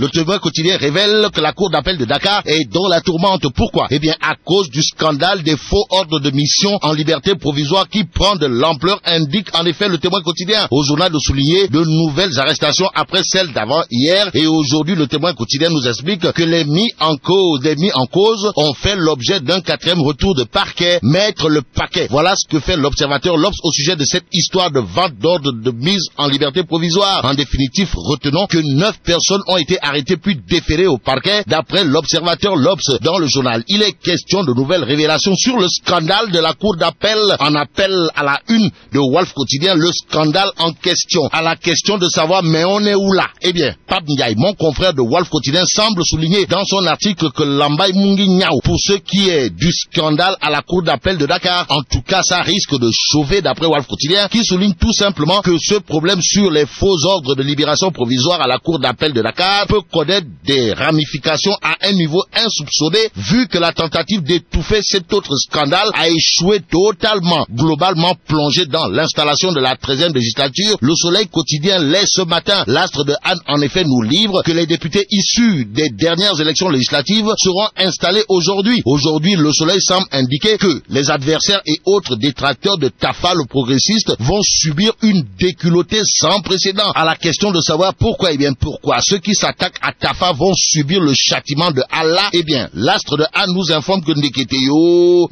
Le témoin quotidien révèle que la cour d'appel de Dakar est dans la tourmente. Pourquoi? Eh bien, à cause du scandale des faux ordres de mission en liberté provisoire qui prend de l'ampleur, indique en effet le témoin quotidien. Au journal de souligner de nouvelles arrestations après celles d'avant hier, et aujourd'hui le témoin quotidien nous explique que les mis en cause ont fait l'objet d'un 4e retour de parquet, mettre le paquet. Voilà ce que fait l'observateur L'Obs au sujet de cette histoire de vente d'ordre de mise en liberté provisoire. En définitif, retenons que 9 personnes ont été arrêtées puis déférées au parquet d'après l'observateur L'Obs. Dans le journal, il est question de nouvelles révélations sur le scandale de la cour d'appel. En appel à la une de Walf Quotidien, le scandale en question. À la question de savoir mais on est où là? Eh bien, Pape Ndiaye, mon confrère de Walf Quotidien, semble souligner dans son article que Lambay Mungi Niao, pour ce qui est du scandale à la cour d'appel de Dakar, en tout cas ça risque de chauffer d'après Walf Quotidien, qui souligne tout simplement que ce problème sur les faux ordres de libération provisoire à la cour d'appel de Dakar peut connaître des ramifications à un niveau insoupçonné, vu que la tentative d'étouffer cet autre scandale a échoué totalement, globalement plongé dans l'installation de la 13e législature. Le Soleil quotidien l'est ce matin. L'astre de Anne en effet nous livre que les députés issus des dernières élections législatives seront installés aujourd'hui. Aujourd'hui, le Soleil semble indiquer que les adversaires et autres détracteurs de Tafa le progressiste vont subir une déculottée sans précédent. À la question de savoir pourquoi, eh bien pourquoi ceux qui s'attaquent à Tafa vont subir le châtiment de Allah, eh bien l'astre de Anne nous informe que Ndeketeyo,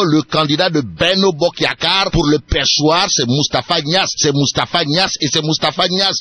le candidat de Benno Bokk Yakaar pour le perchoir, c'est Moustapha Niasse,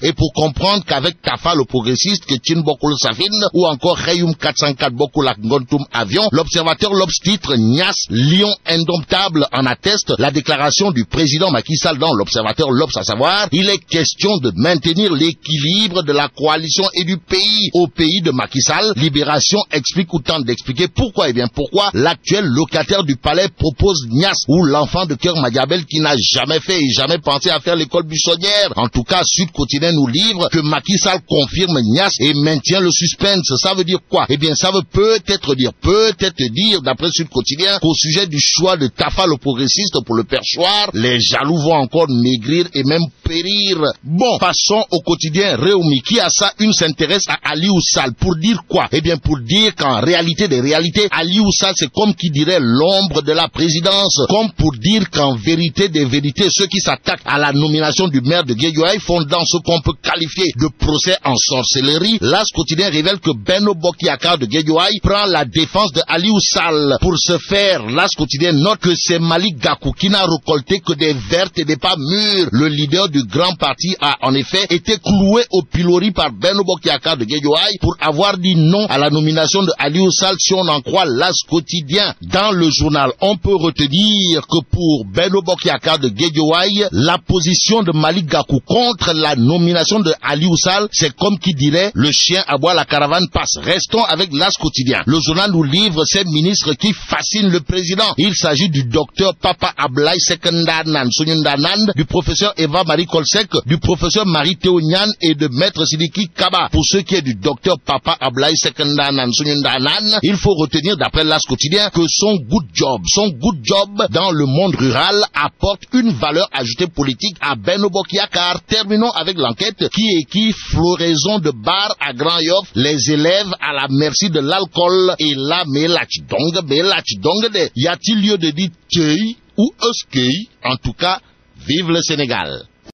et pour comprendre qu'avec Tafa le progressiste, que Tin Bokul Safin ou encore Rayum 404 Bokulak Ngontum Avion, l'observateur L'Obs titre Niasse, lion indomptable, en atteste la déclaration du président Macky Sall dans l'observateur L'Obs, à savoir, il est question de maintenir l'équilibre de la coalition et du pays. Au pays de Macky Sall, Libération explique ou tente d'expliquer pourquoi, eh bien pourquoi l'actuel locataire du palais propose Niasse, ou l'enfant de cœur Madiabel qui n'a jamais fait et jamais pensé à faire l'école buissonnière. En tout cas, Sud Quotidien nous livre que Macky Sall confirme Niasse et maintient le suspense. Ça veut dire quoi? Eh bien, ça veut peut-être dire, d'après Sud Quotidien, qu'au sujet du choix de Tafa le progressiste pour le perchoir, les jaloux vont encore maigrir et même périr. Bon, passons au quotidien Réumi, qui à ça une s'intéresse à Aliou Sall. Pour dire quoi? Eh bien, pour dire qu'en réalité des réalités, Aliou Sall c'est comme qui dirait l'ombre de la présidence. Comme pour dire qu'en vérité des vérités, ceux qui s'attaquent à la nomination du maire de Guédiawaye font dans ce qu'on peut qualifier de procès en sorcellerie. L'As quotidien révèle que Benno Bokk Yakaar de Guédiawaye prend la défense de Aliou Sall. Pour ce faire, l'As quotidien note que c'est Malick Gakou qui n'a récolté que des vertes et des pas mûres. Le leader du grand parti a en effet été cloué au pilori par Benno Bokk Yakaar de Guédiawaye pour avoir dit non à la nomination de Aliou Sall, si on en croit l'As quotidien. Dans le journal, on peut retenir que pour Benno Bokk Yakaar de Guédiawaye, la position de Malick Gakou contre la nomination de Aliou Sall, c'est comme qui dirait le chien aboie, la caravane passe. Restons avec l'As quotidien. Le journal nous livre ces ministres qui fascinent le président. Il s'agit du docteur Papa Ablaye Sekendanan Sunyundanan, du professeur Eva Marie Kolsek, du professeur Marie Théonian et de maître Sidiki Kaba. Pour ce qui est du docteur Papa Ablaye Sekendanan Sunyundanan, il faut retenir d'après l'As quotidien que son good job dans le monde rural apporte une valeur ajoutée politique à Benno Bokk Yakaar. Terminons avec l'enquête qui floraison de bar à Grand Yoff, les élèves à la merci de l'alcool et la melach dong de. Y a-t-il lieu de dire tchei ou euskei? En tout cas, vive le Sénégal.